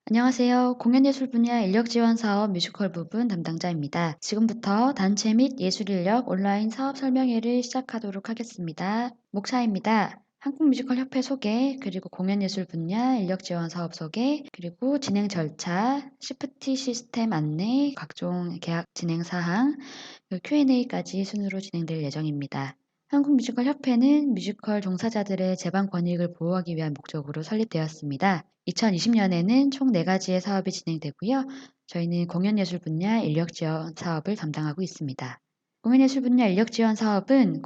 안녕하세요. 공연예술 분야 인력 지원 사업 뮤지컬 부분 담당자입니다. 지금부터 단체 및 예술 인력 온라인 사업 설명회를 시작하도록 하겠습니다. 목차입니다. 한국뮤지컬협회 소개, 그리고 공연예술 분야 인력 지원 사업 소개, 그리고 진행 절차, 시프티 시스템 안내, 각종 계약 진행 사항, Q&A까지 순으로 진행될 예정입니다. 한국뮤지컬협회는 뮤지컬 종사자들의 재반 권익을 보호하기 위한 목적으로 설립되었습니다. 2020년에는 총 4가지의 사업이 진행되고요. 저희는 공연예술 분야 인력 지원 사업을 담당하고 있습니다. 공연예술 분야 인력 지원 사업은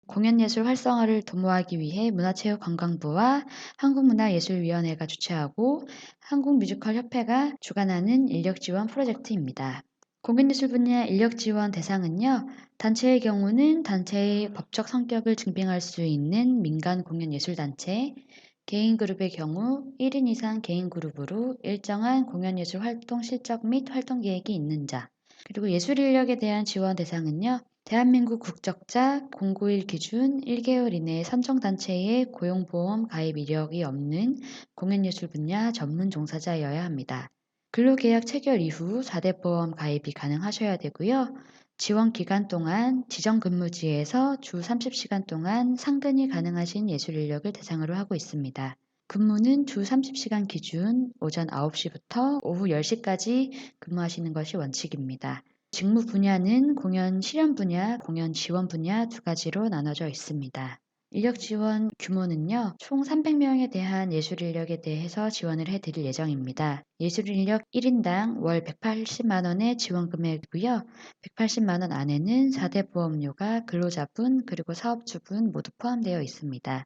공연예술 활성화를 도모하기 위해 문화체육관광부와 한국문화예술위원회가 주최하고 한국뮤지컬협회가 주관하는 인력 지원 프로젝트입니다. 공연예술 분야 인력 지원 대상은요, 단체의 경우는 단체의 법적 성격을 증빙할 수 있는 민간 공연예술단체, 개인 그룹의 경우 1인 이상 개인 그룹으로 일정한 공연예술 활동 실적 및 활동 계획이 있는 자, 그리고 예술 인력에 대한 지원 대상은요, 대한민국 국적자 091 기준 1개월 이내 선정단체에 고용보험 가입 이력이 없는 공연예술 분야 전문 종사자여야 합니다. 근로계약 체결 이후 4대 보험 가입이 가능하셔야 되고요. 지원 기간 동안 지정 근무지에서 주 30시간 동안 상근이 가능하신 예술 인력을 대상으로 하고 있습니다. 근무는 주 30시간 기준 오전 9시부터 오후 10시까지 근무하시는 것이 원칙입니다. 직무 분야는 공연 실현 분야, 공연 지원 분야 두 가지로 나눠져 있습니다. 인력 지원 규모는요, 총 300명에 대한 예술 인력에 대해서 지원을 해드릴 예정입니다. 예술 인력 1인당 월 180만 원의 지원 금액이고요. 180만 원 안에는 4대 보험료가 근로자분 그리고 사업주분 모두 포함되어 있습니다.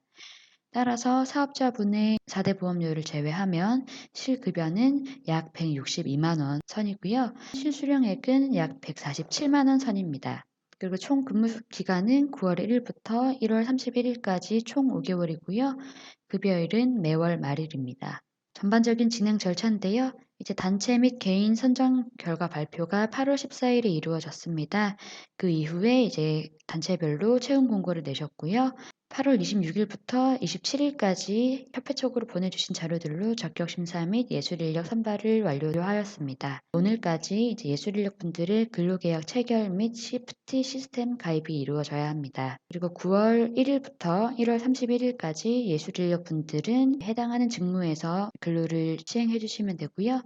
따라서 사업자분의 4대 보험료를 제외하면 실급여는 약 162만 원 선이고요. 실수령액은 약 147만 원 선입니다. 그리고 총 근무 기간은 9월 1일부터 1월 31일까지 총 5개월이고요. 급여일은 매월 말일입니다. 전반적인 진행 절차인데요. 이제 단체 및 개인 선정 결과 발표가 8월 14일에 이루어졌습니다. 그 이후에 이제 단체별로 채용 공고를 내셨고요. 8월 26일부터 27일까지 협회 쪽으로 보내주신 자료들로 적격 심사 및 예술 인력 선발을 완료하였습니다. 오늘까지 이제 예술 인력 분들의 근로계약 체결 및 시프티 시스템 가입이 이루어져야 합니다. 그리고 9월 1일부터 1월 31일까지 예술 인력 분들은 해당하는 직무에서 근로를 시행해 주시면 되고요.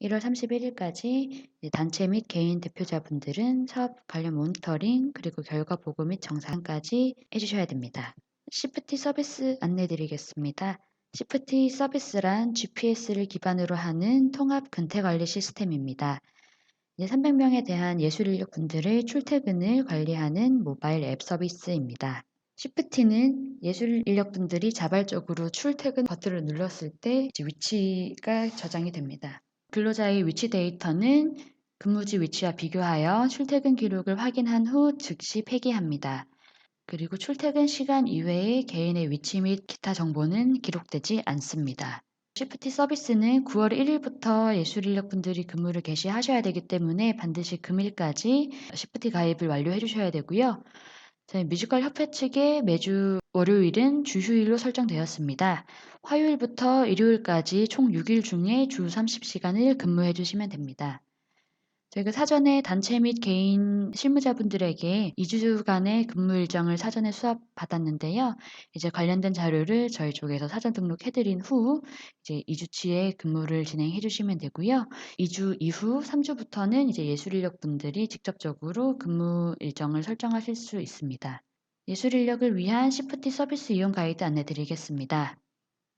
1월 31일까지 단체 및 개인 대표자분들은 사업 관련 모니터링 그리고 결과 보고 및 정상까지 해주셔야 됩니다. 시프티 서비스 안내드리겠습니다. 시프티 서비스란 GPS를 기반으로 하는 통합 근태관리 시스템입니다. 300명에 대한 예술 인력 분들의 출퇴근을 관리하는 모바일 앱 서비스입니다. 시프티는 예술 인력 분들이 자발적으로 출퇴근 버튼을 눌렀을 때 위치가 저장이 됩니다. 근로자의 위치 데이터는 근무지 위치와 비교하여 출퇴근 기록을 확인한 후 즉시 폐기합니다. 그리고 출퇴근 시간 이외의 개인의 위치 및 기타 정보는 기록되지 않습니다. 시프티 서비스는 9월 1일부터 예술 인력 분들이 근무를 개시하셔야 되기 때문에 반드시 금일까지 시프티 가입을 완료해 주셔야 되고요. 저희 뮤지컬 협회 측에 매주 월요일은 주휴일로 설정되었습니다. 화요일부터 일요일까지 총 6일 중에 주 30시간을 근무해 주시면 됩니다. 저희가 사전에 단체 및 개인 실무자분들에게 2주간의 근무 일정을 사전에 수합 받았는데요. 이제 관련된 자료를 저희 쪽에서 사전 등록해 드린 후 이제 2주치의 근무를 진행해 주시면 되고요. 2주 이후 3주부터는 이제 예술 인력 분들이 직접적으로 근무 일정을 설정하실 수 있습니다. 예술 인력을 위한 시프티 서비스 이용 가이드 안내 드리겠습니다.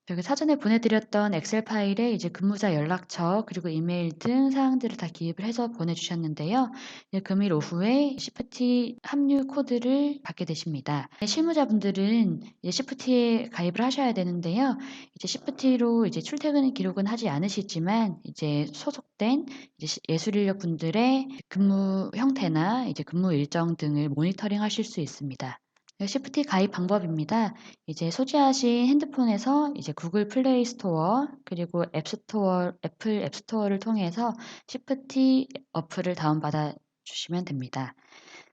저기 사전에 보내드렸던 엑셀 파일에 이제 근무자 연락처 그리고 이메일 등 사항들을 다 기입을 해서 보내주셨는데요. 이제 금일 오후에 시프티 합류 코드를 받게 되십니다. 실무자분들은 이제 시프티에 가입을 하셔야 되는데요. 이제 시프티로 이제 출퇴근 기록은 하지 않으시지만 이제 소속된 이제 예술 인력 분들의 근무 형태나 이제 근무 일정 등을 모니터링 하실 수 있습니다. 시프티 가입 방법입니다. 이제 소지하신 핸드폰에서 이제 구글 플레이 스토어 그리고 애플 앱 스토어를 통해서 시프티 어플을 다운받아 주시면 됩니다.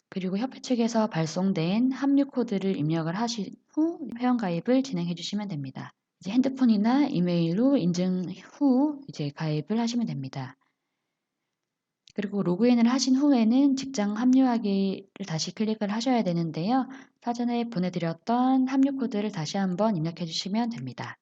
그리고 협회 측에서 발송된 합류 코드를 입력을 하신 후 회원 가입을 진행해 주시면 됩니다. 이제 핸드폰이나 이메일로 인증 후 이제 가입을 하시면 됩니다. 그리고 로그인을 하신 후에는 직장 합류하기를 다시 클릭을 하셔야 되는데요. 사전에 보내드렸던 합류 코드를 다시 한번 입력해 주시면 됩니다.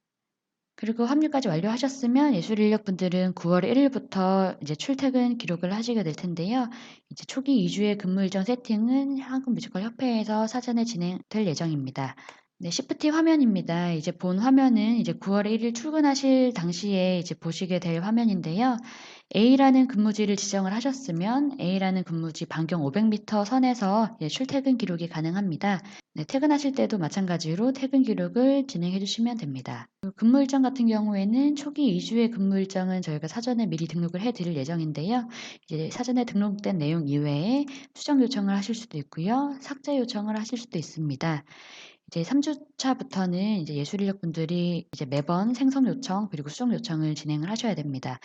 그리고 합류까지 완료하셨으면 예술인력분들은 9월 1일부터 이제 출퇴근 기록을 하시게 될 텐데요. 이제 초기 2주의 근무 일정 세팅은 한국뮤지컬협회에서 사전에 진행될 예정입니다. 네, 시프트 화면입니다. 이제 본 화면은 이제 9월 1일 출근하실 당시에 이제 보시게 될 화면인데요. A라는 근무지를 지정을 하셨으면 A라는 근무지 반경 500m 선에서 출퇴근 기록이 가능합니다. 네, 퇴근하실 때도 마찬가지로 퇴근 기록을 진행해 주시면 됩니다. 근무 일정 같은 경우에는 초기 2주의 근무 일정은 저희가 사전에 미리 등록을 해 드릴 예정인데요. 이제 사전에 등록된 내용 이외에 수정 요청을 하실 수도 있고요. 삭제 요청을 하실 수도 있습니다. 이제 3주차부터는 이제 예술인력분들이 이제 매번 생성 요청 그리고 수정 요청을 진행을 하셔야 됩니다.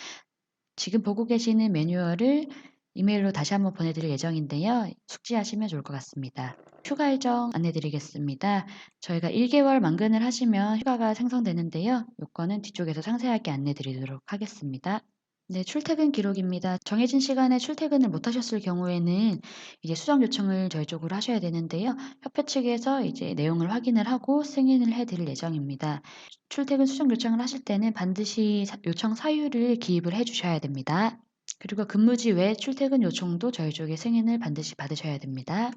지금 보고 계시는 매뉴얼을 이메일로 다시 한번 보내드릴 예정인데요. 숙지하시면 좋을 것 같습니다. 휴가 일정 안내드리겠습니다. 저희가 1개월 만근을 하시면 휴가가 생성되는데요. 요건은 뒤쪽에서 상세하게 안내드리도록 하겠습니다. 네, 출퇴근 기록입니다. 정해진 시간에 출퇴근을 못 하셨을 경우에는 이제 수정 요청을 저희 쪽으로 하셔야 되는데요. 협회 측에서 이제 내용을 확인을 하고 승인을 해 드릴 예정입니다. 출퇴근 수정 요청을 하실 때는 반드시 요청 사유를 기입을 해 주셔야 됩니다. 그리고 근무지 외 출퇴근 요청도 저희 쪽에 승인을 반드시 받으셔야 됩니다.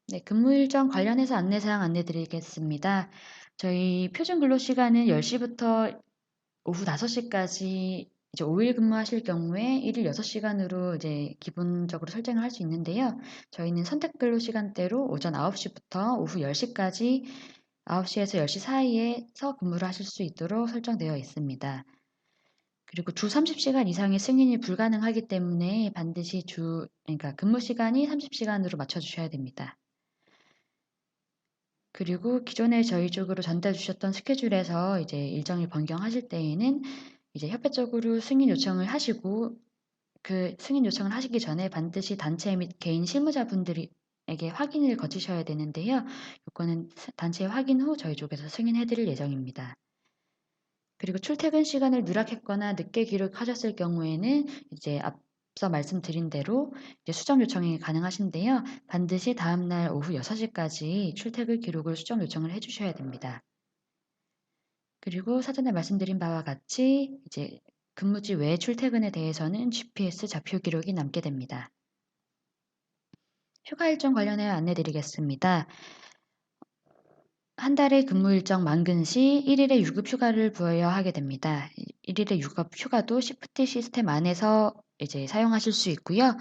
네, 근무 일정 관련해서 안내사항 안내드리겠습니다. 저희 표준 근로 시간은 10시부터 오후 5시까지 이제 5일 근무하실 경우에 1일 6시간으로 이제 기본적으로 설정을 할 수 있는데요. 저희는 선택 근로 시간대로 오전 9시부터 오후 10시까지 9시에서 10시 사이에서 근무를 하실 수 있도록 설정되어 있습니다. 그리고 주 30시간 이상의 승인이 불가능하기 때문에 반드시 그러니까 근무 시간이 30시간으로 맞춰주셔야 됩니다. 그리고 기존에 저희 쪽으로 전달 주셨던 스케줄에서 이제 일정을 변경하실 때에는 이제 협회 쪽으로 승인 요청을 하시고 그 승인 요청을 하시기 전에 반드시 단체 및 개인 실무자분들에게 확인을 거치셔야 되는데요. 요거는 단체 확인 후 저희 쪽에서 승인해 드릴 예정입니다. 그리고 출퇴근 시간을 누락했거나 늦게 기록하셨을 경우에는 이제 앞서 말씀드린 대로 이제 수정 요청이 가능하신데요. 반드시 다음날 오후 6시까지 출퇴근 기록을 수정 요청을 해주셔야 됩니다. 그리고 사전에 말씀드린 바와 같이 이제 근무지 외 출퇴근에 대해서는 GPS 좌표 기록이 남게 됩니다. 휴가 일정 관련해 안내드리겠습니다. 한 달의 근무 일정 만근 시 1일의 유급 휴가를 부여하게 됩니다. 1일의 유급 휴가도 시프트 시스템 안에서 이제 사용하실 수 있고요.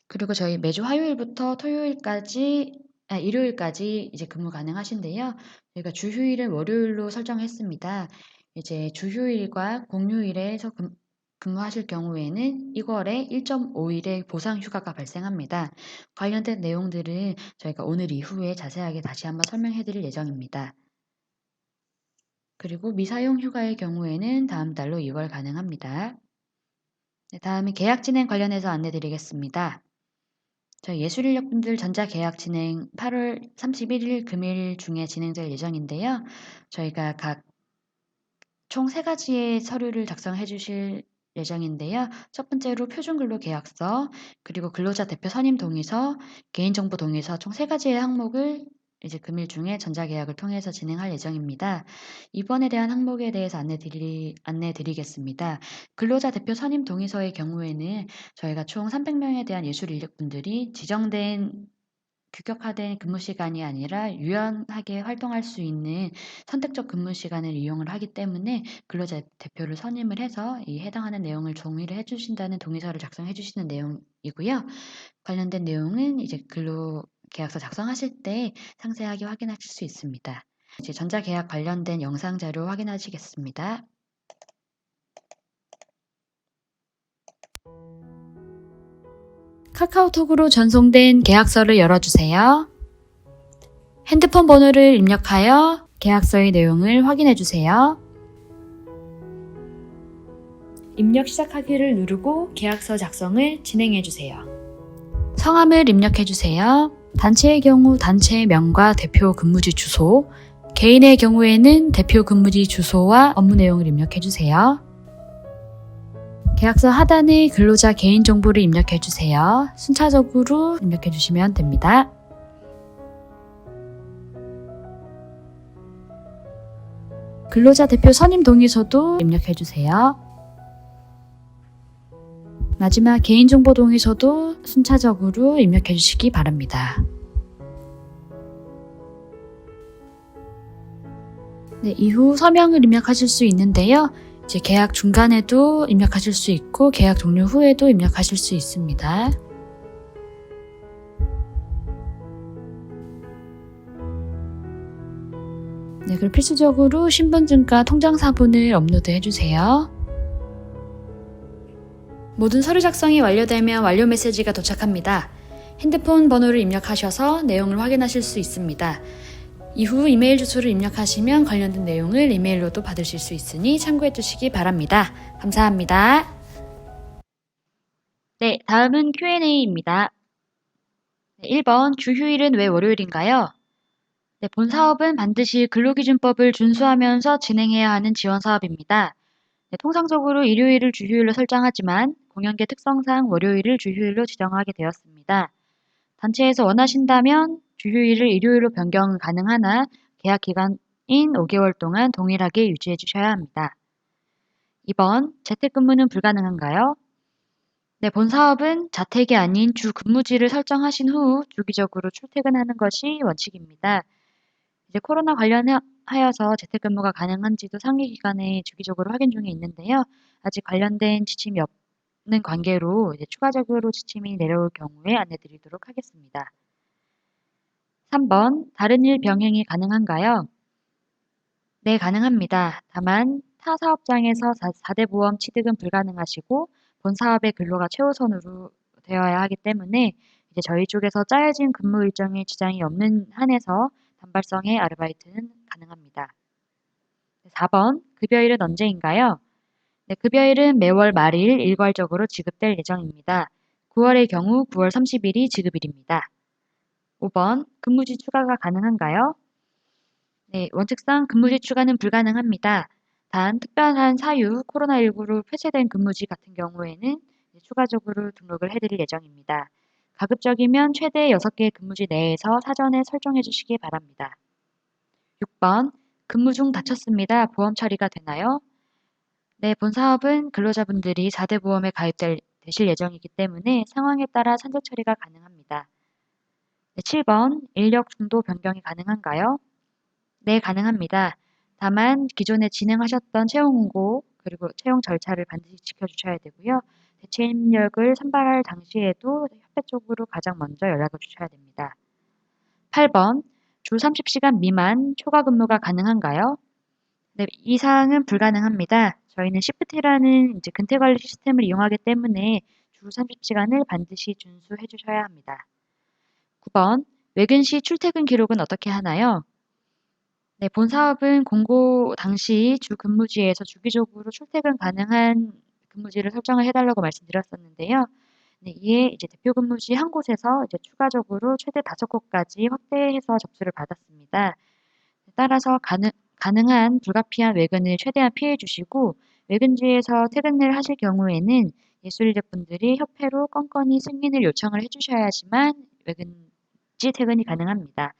그리고 저희 매주 화요일부터 일요일까지 이제 근무 가능하신데요. 저희가 주휴일은 월요일로 설정했습니다. 이제 주휴일과 공휴일에서 근무하실 경우에는 1월에 1.5일의 보상 휴가가 발생합니다. 관련된 내용들은 저희가 오늘 이후에 자세하게 다시 한번 설명해 드릴 예정입니다. 그리고 미사용 휴가의 경우에는 다음 달로 2월 가능합니다. 네, 다음에 계약 진행 관련해서 안내 드리겠습니다. 저희 예술인력분들 전자계약 진행 8월 31일 금일 중에 진행될 예정인데요. 저희가 각 총 3가지의 서류를 작성해 주실 예정인데요. 첫 번째로 표준근로계약서, 그리고 근로자 대표 선임 동의서, 개인정보 동의서 총 3가지의 항목을 이제 금일 중에 전자계약을 통해서 진행할 예정입니다. 이번에 대한 항목에 대해서 안내드리겠습니다. 근로자 대표 선임 동의서의 경우에는 저희가 총 300명에 대한 예술인력분들이 지정된 규격화된 근무 시간이 아니라 유연하게 활동할 수 있는 선택적 근무 시간을 이용을 하기 때문에 근로자 대표를 선임을 해서 이 해당하는 내용을 동의를 해주신다는 동의서를 작성해 주시는 내용이고요. 관련된 내용은 이제 근로계약서 작성하실 때 상세하게 확인하실 수 있습니다. 이제 전자계약 관련된 영상 자료 확인하시겠습니다. 카카오톡으로 전송된 계약서를 열어주세요. 핸드폰 번호를 입력하여 계약서의 내용을 확인해주세요. 입력 시작하기를 누르고 계약서 작성을 진행해주세요. 성함을 입력해주세요. 단체의 경우 단체의 명과 대표 근무지 주소, 개인의 경우에는 대표 근무지 주소와 업무 내용을 입력해주세요. 계약서 하단에 근로자 개인정보를 입력해주세요. 순차적으로 입력해주시면 됩니다. 근로자 대표 선임 동의서도 입력해주세요. 마지막 개인정보 동의서도 순차적으로 입력해주시기 바랍니다. 네, 이후 서명을 입력하실 수 있는데요. 이제 계약 중간에도 입력하실 수 있고 계약 종료 후에도 입력하실 수 있습니다. 네, 그리고 필수적으로 신분증과 통장사본을 업로드 해주세요. 모든 서류 작성이 완료되면 완료 메시지가 도착합니다. 핸드폰 번호를 입력하셔서 내용을 확인하실 수 있습니다. 이후 이메일 주소를 입력하시면 관련된 내용을 이메일로도 받으실 수 있으니 참고해 주시기 바랍니다. 감사합니다. 네, 다음은 Q&A입니다. 1번, 주휴일은 왜 월요일인가요? 네, 본 사업은 반드시 근로기준법을 준수하면서 진행해야 하는 지원 사업입니다. 네, 통상적으로 일요일을 주휴일로 설정하지만 공연계 특성상 월요일을 주휴일로 지정하게 되었습니다. 단체에서 원하신다면 주휴일을 일요일로 변경 가능하나 계약 기간인 5개월 동안 동일하게 유지해 주셔야 합니다. 2번, 재택근무는 불가능한가요? 네, 본 사업은 자택이 아닌 주 근무지를 설정하신 후 주기적으로 출퇴근하는 것이 원칙입니다. 이제 코로나 관련하여서 재택근무가 가능한지도 상기 기간에 주기적으로 확인 중에 있는데요. 아직 관련된 지침이 없는 관계로 이제 추가적으로 지침이 내려올 경우에 안내드리도록 하겠습니다. 3번, 다른 일 병행이 가능한가요? 네, 가능합니다. 다만 타 사업장에서 4대 보험 취득은 불가능하시고 본 사업의 근로가 최우선으로 되어야 하기 때문에 이제 저희 쪽에서 짜여진 근무 일정에 지장이 없는 한에서 단발성의 아르바이트는 가능합니다. 4번, 급여일은 언제인가요? 네, 급여일은 매월 말일 일괄적으로 지급될 예정입니다. 9월의 경우 9월 30일이 지급일입니다. 5번, 근무지 추가가 가능한가요? 네, 원칙상 근무지 추가는 불가능합니다. 단 특별한 사유, 코로나19로 폐쇄된 근무지 같은 경우에는 추가적으로 등록을 해드릴 예정입니다. 가급적이면 최대 6개 근무지 내에서 사전에 설정해 주시기 바랍니다. 6번, 근무 중 다쳤습니다. 보험 처리가 되나요? 네, 본 사업은 근로자분들이 4대 보험에 가입되실 예정이기 때문에 상황에 따라 산재 처리가 가능합니다. 네, 7번, 인력 중도 변경이 가능한가요? 네, 가능합니다. 다만 기존에 진행하셨던 채용 홍보 그리고 채용 절차를 반드시 지켜주셔야 되고요. 대체 인력을 선발할 당시에도 협회 쪽으로 가장 먼저 연락을 주셔야 됩니다. 8번, 주 30시간 미만 초과 근무가 가능한가요? 네, 이 사항은 불가능합니다. 저희는 시프트라는 이제 근태 관리 시스템을 이용하기 때문에 주 30시간을 반드시 준수해 주셔야 합니다. 9번, 외근 시 출퇴근 기록은 어떻게 하나요? 네, 본 사업은 공고 당시 주 근무지에서 주기적으로 출퇴근 가능한 근무지를 설정을 해달라고 말씀드렸었는데요. 네, 이에 이제 대표 근무지 한 곳에서 이제 추가적으로 최대 5곳까지 확대해서 접수를 받았습니다. 따라서 가능한 불가피한 외근을 최대한 피해 주시고 외근지에서 퇴근을 하실 경우에는 예술인분들이 협회로 건건히 승인을 요청을 해주셔야지만 외근지 퇴근이 가능합니다.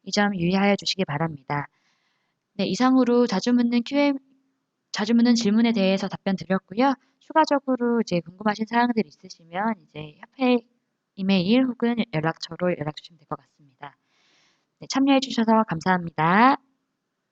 이 점 유의하여 주시기 바랍니다. 네, 이상으로 자주 묻는 질문에 대해서 답변 드렸고요. 추가적으로 이제 궁금하신 사항들 있으시면 이제 협회 이메일 혹은 연락처로 연락 주시면 될 것 같습니다. 네, 참여해 주셔서 감사합니다.